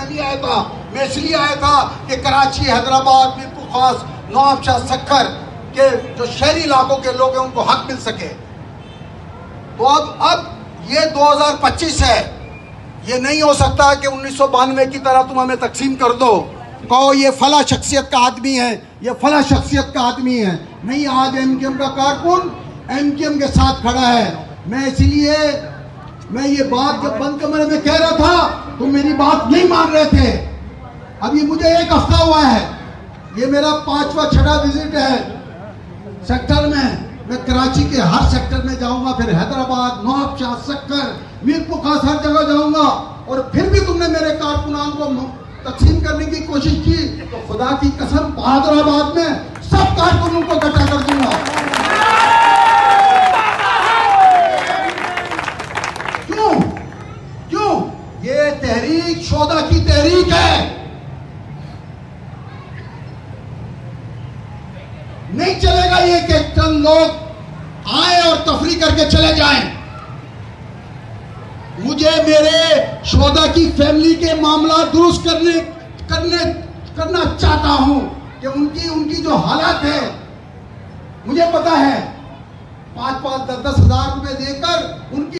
नहीं आया था, मैं इसलिए आया था कि कराची, हैदराबाद, मीरपुर खास, नवाबशाह, सक्खर के जो शहरी इलाकों के लोग हैं उनको हक मिल सके। तो अब ये 2025 है, ये नहीं हो सकता कि 1992 की तरह तुम हमें तकसीम कर दो, कहो ये फला शख्सियत का आदमी है, ये फला शख्सियत का आदमी है। नहीं, आज एमकेएम का कारकुन एमकेएम के साथ खड़ा है। मैं इसीलिए ये बात जब बंद कमरे में कह रहा था तुम मेरी बात नहीं मान रहे थे। अभी मुझे 1 हफ्ता हुआ है, ये मेरा 5वां-6वां विजिट है सेक्टर में। मैं कराची के हर सेक्टर में जाऊंगा, फिर हैदराबाद, नवाबशाह, सक्खर, मीरपुर खास हर जगह जाऊंगा। और फिर भी तुमने मेरे कारकुनान को तकसीम करने की कोशिश की तो खुदा की कसम बहादुराबाद में सब कारकुनों को इकट्ठा कर दूंगा। क्यों? ये तहरीक शोधा की तहरीक है। नहीं चलेगा ये कि चंद लोग आए और तफरी करके चले जाएं। मुझे मेरे शोधा की फैमिली के मामला दुरुस्त करना चाहता हूं कि उनकी जो हालत है, मुझे पता है 5-5, 10-10 हजार रुपए देकर उनकी